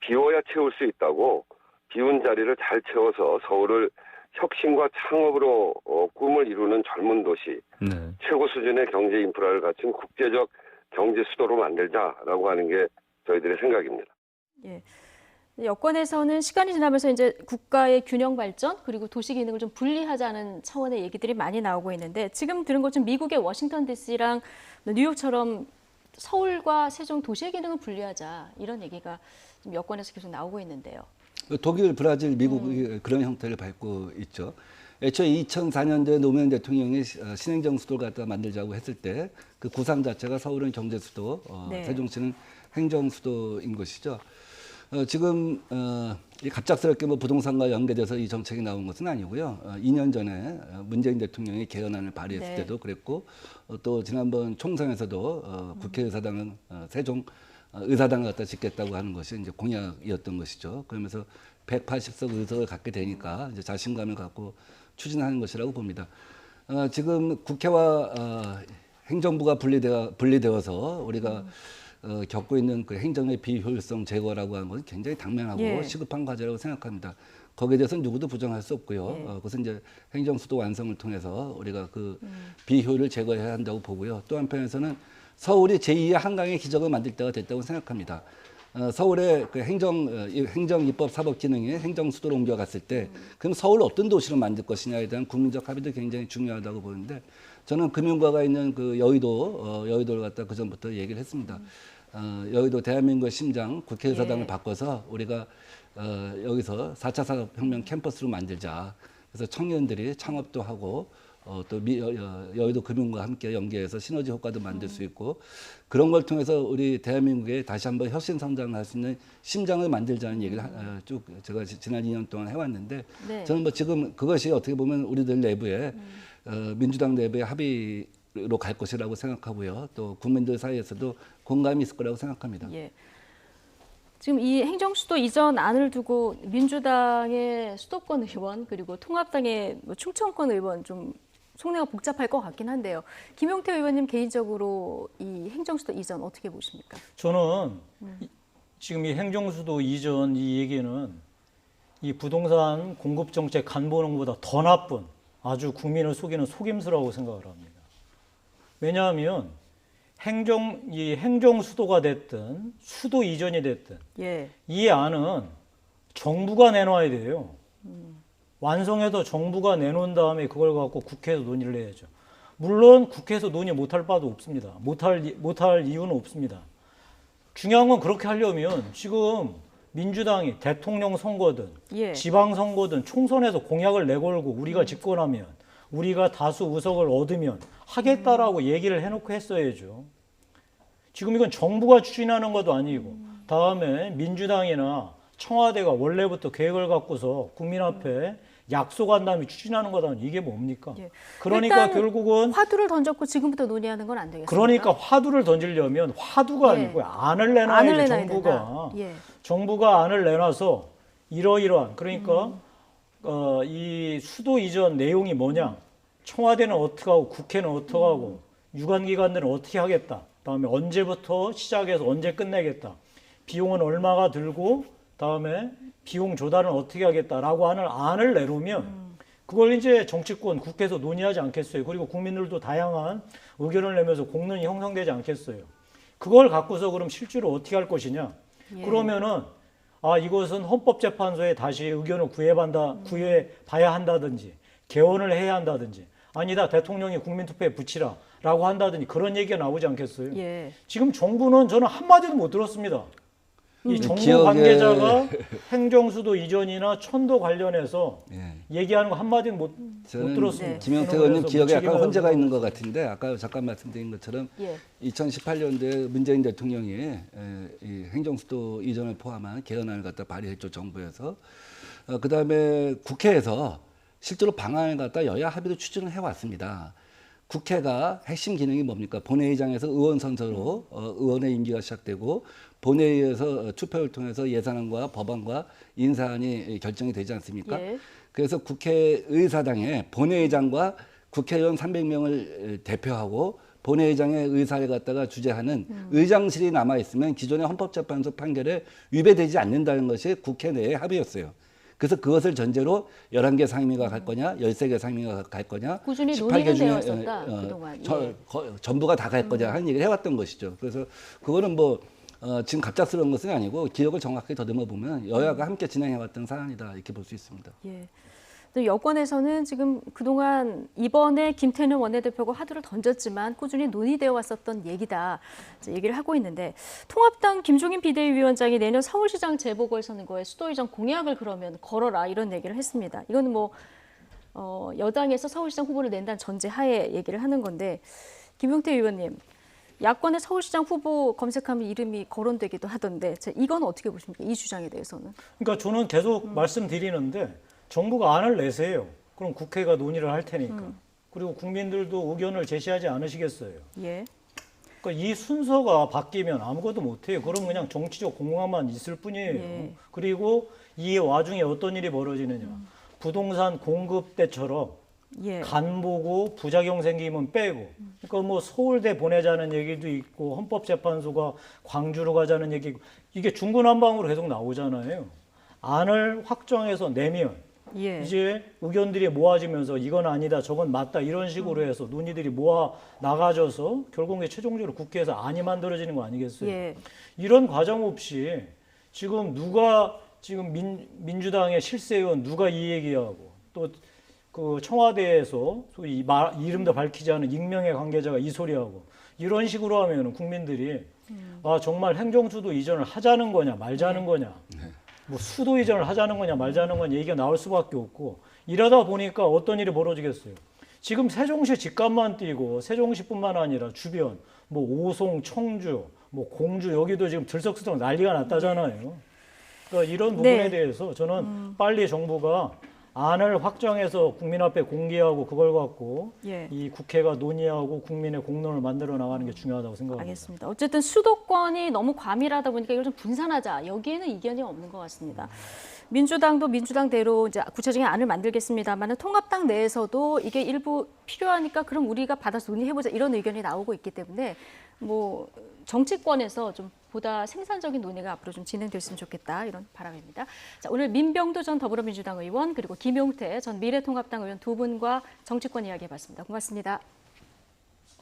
비워야 채울 수 있다고 비운 자리를 잘 채워서 서울을 혁신과 창업으로 꿈을 이루는 젊은 도시, 네. 최고 수준의 경제 인프라를 갖춘 국제적 경제 수도로 만들자라고 하는 게 저희들의 생각입니다. 예. 여권에서는 시간이 지나면서 이제 국가의 균형 발전 그리고 도시 기능을 좀 분리하자는 차원의 얘기들이 많이 나오고 있는데 지금 들은 것처럼 미국의 워싱턴 DC랑 뉴욕처럼 서울과 세종 도시의 기능을 분리하자 이런 얘기가 지금 여권에서 계속 나오고 있는데요. 독일, 브라질, 미국이 그런 형태를 밟고 있죠. 애초에 2004년도에 노무현 대통령이 신행정 수도를 갖다 만들자고 했을 때 그 구상 자체가 서울은 경제 수도, 네. 세종시는 행정 수도인 것이죠. 지금 갑작스럽게 뭐 부동산과 연계돼서 이 정책이 나온 것은 아니고요. 2년 전에 문재인 대통령이 개헌안을 발의했을 네. 때도 그랬고 또 지난번 총선에서도 국회의사당은 세종 의사당을 갖다 짓겠다고 하는 것이 이제 공약이었던 것이죠. 그러면서 180석 의석을 갖게 되니까 이제 자신감을 갖고 추진하는 것이라고 봅니다. 지금 국회와 행정부가 분리되어서 우리가 겪고 있는 그 행정의 비효율성 제거라고 하는 것은 굉장히 당면하고 예. 시급한 과제라고 생각합니다. 거기에 대해서는 누구도 부정할 수 없고요. 예. 그것은 이제 행정수도 완성을 통해서 우리가 그 비효율을 제거해야 한다고 보고요. 또 한편에서는 서울이 제2의 한강의 기적을 만들 때가 됐다고 생각합니다. 서울의 그 행정 입법 사법 기능이 행정 수도로 옮겨갔을 때 그럼 서울을 어떤 도시로 만들 것이냐에 대한 국민적 합의도 굉장히 중요하다고 보는데 저는 금융가가 있는 그 여의도를 갖다 그 전부터 얘기를 했습니다. 여의도 대한민국의 심장 국회의사당을 예. 바꿔서 우리가 여기서 4차 산업혁명 캠퍼스로 만들자. 그래서 청년들이 창업도 하고 여의도 금융과 함께 연계해서 시너지 효과도 만들 수 있고 그런 걸 통해서 우리 대한민국에 다시 한번 혁신 성장할 수 있는 심장을 만들자는 얘기를 쭉 제가 지난 2년 동안 해왔는데 네. 저는 뭐 지금 그것이 어떻게 보면 우리들 내부에 민주당 내부의 합의로 갈 것이라고 생각하고요. 또 국민들 사이에서도 공감이 있을 거라고 생각합니다. 예. 지금 이 행정수도 이전 안을 두고 민주당의 수도권 의원 그리고 통합당의 뭐 충청권 의원 좀 속내가 복잡할 것 같긴 한데요. 김용태 의원님 개인적으로 이 행정수도 이전 어떻게 보십니까? 저는 지금 이 행정수도 이전 이 얘기는 이 부동산 공급 정책 간보는 것보다 더 나쁜 아주 국민을 속이는 속임수라고 생각을 합니다. 왜냐하면 이 행정수도가 됐든 수도 이전이 됐든 예. 이 안은 정부가 내놔야 돼요. 완성해서 정부가 내놓은 다음에 그걸 갖고 국회에서 논의를 해야죠. 물론 국회에서 논의 못할 바도 없습니다. 못할 이유는 없습니다. 중요한 건 그렇게 하려면 지금 민주당이 대통령 선거든 예. 지방선거든 총선에서 공약을 내걸고 우리가 집권하면 우리가 다수 의석을 얻으면 하겠다라고 얘기를 해놓고 했어야죠. 지금 이건 정부가 추진하는 것도 아니고 다음에 민주당이나 청와대가 원래부터 계획을 갖고서 국민 앞에 약속한 다음에 추진하는 거다. 이게 뭡니까? 예. 그러니까 일단 결국은 화두를 던졌고 지금부터 논의하는 건 안 되겠습니까? 그러니까 화두를 던지려면 화두가 예. 아니고 안을 안을 내놔야지 내놔야 정부가. 된다. 예. 정부가 안을 내놔서 이러이러한 그러니까 이 수도 이전 내용이 뭐냐? 청와대는 어떻게 하고 국회는 어떻게 하고 유관기관들은 어떻게 하겠다. 다음에 언제부터 시작해서 언제 끝내겠다. 비용은 얼마가 들고 다음에 비용 조달은 어떻게 하겠다라고 하는 안을 내놓으면 그걸 이제 정치권 국회에서 논의하지 않겠어요. 그리고 국민들도 다양한 의견을 내면서 공론이 형성되지 않겠어요. 그걸 갖고서 그럼 실제로 어떻게 할 것이냐? 예. 그러면은 이것은 헌법재판소에 다시 의견을 구해봐야 한다든지 개헌을 해야 한다든지 아니다 대통령이 국민투표에 붙이라라고 한다든지 그런 얘기가 나오지 않겠어요. 예. 지금 정부는 저는 한마디도 못 들었습니다. 이 정부 기억에- 관계자가 행정수도 이전이나 천도 관련해서 예. 얘기하는 거 한마디는 못 저는 들었습니다. 김영태 그래서 의원님 기억에 약간 무책임하다고 혼재가 있는 것 같은데 아까 잠깐 말씀드린 것처럼 예. 2018년도에 문재인 대통령이 이 행정수도 이전을 포함한 개헌안을 갖다 발의했죠 정부에서. 그다음에 국회에서 실제로 방안을 갖다 여야 합의로 추진을 해왔습니다. 국회가 핵심 기능이 뭡니까? 본회의장에서 의원 선서로 의원의 임기가 시작되고 본회의에서 투표를 통해서 예산안과 법안과 인사안이 결정이 되지 않습니까? 예. 그래서 국회의사당에 본회의장과 국회의원 300명을 대표하고 본회의장의 의사를 갖다가 주재하는 의장실이 남아 있으면 기존의 헌법재판소 판결에 위배되지 않는다는 것이 국회 내의 합의였어요. 그래서 그것을 전제로 11개 상임위가 갈 거냐, 13개 상임위가 갈 거냐, 꾸준히 18개 논의는 중에 되었었다, 그동안. 예. 전부가 다 갈 거냐 하는 얘기를 해왔던 것이죠. 그래서 그거는 뭐 지금 갑작스러운 것은 아니고 기억을 정확하게 더듬어 보면 여야가 함께 진행해왔던 사안이다 이렇게 볼 수 있습니다. 예. 근데 여권에서는 지금 그동안 이번에 김태년 원내대표가 화두를 던졌지만 꾸준히 논의되어 왔었던 얘기다 이제 얘기를 하고 있는데 통합당 김종인 비대위원장이 내년 서울시장 재보궐선거에 수도 이전 공약을 그러면 걸어라 이런 얘기를 했습니다. 이거는 뭐 여당에서 서울시장 후보를 낸다는 전제하에 얘기를 하는 건데 김용태 의원님 야권의 서울시장 후보 검색하면 이름이 거론되기도 하던데 이건 어떻게 보십니까? 이 주장에 대해서는? 그러니까 저는 계속 말씀드리는데 정부가 안을 내세요. 그럼 국회가 논의를 할 테니까. 그리고 국민들도 의견을 제시하지 않으시겠어요. 예. 그러니까 이 순서가 바뀌면 아무것도 못해요. 그럼 그냥 정치적 공방만 있을 뿐이에요. 예. 그리고 이 와중에 어떤 일이 벌어지느냐. 부동산 공급 때처럼 예. 간 보고 부작용 생기면 빼고. 그러니까 뭐 서울대 보내자는 얘기도 있고 헌법재판소가 광주로 가자는 얘기고 이게 중구난방으로 계속 나오잖아요. 안을 확정해서 내면 예. 이제 의견들이 모아지면서 이건 아니다, 저건 맞다 이런 식으로 해서 논의들이 모아 나가져서 결국에 최종적으로 국회에서 안이 만들어지는 거 아니겠어요? 예. 이런 과정 없이 지금 누가 지금 민주당의 실세의원 누가 이 얘기하고 또 그 청와대에서 소위 이름도 밝히지 않은 익명의 관계자가 이 소리하고 이런 식으로 하면 국민들이 정말 행정수도 이전을 하자는 거냐 말자는 거냐 뭐 수도 이전을 하자는 거냐 말자는 거냐 얘기가 나올 수밖에 없고 이러다 보니까 어떤 일이 벌어지겠어요. 지금 세종시 집값만 뛰고 세종시뿐만 아니라 주변 뭐 오송, 청주, 뭐 공주 여기도 지금 들썩들썩 난리가 났다잖아요. 그러니까 이런 부분에 네. 대해서 저는 빨리 정부가 안을 확정해서 국민 앞에 공개하고 그걸 갖고 예. 이 국회가 논의하고 국민의 공론을 만들어 나가는 게 중요하다고 생각합니다. 알겠습니다. 어쨌든 수도권이 너무 과밀하다 보니까 이걸 좀 분산하자. 여기에는 이견이 없는 것 같습니다. 민주당도 민주당대로 이제 구체적인 안을 만들겠습니다만 통합당 내에서도 이게 일부 필요하니까 그럼 우리가 받아서 논의해보자 이런 의견이 나오고 있기 때문에 뭐 정치권에서 좀 보다 생산적인 논의가 앞으로 좀 진행됐으면 좋겠다 이런 바람입니다. 자, 오늘 민병두 전 더불어민주당 의원 그리고 김용태 전 미래통합당 의원 두 분과 정치권 이야기해봤습니다. 고맙습니다.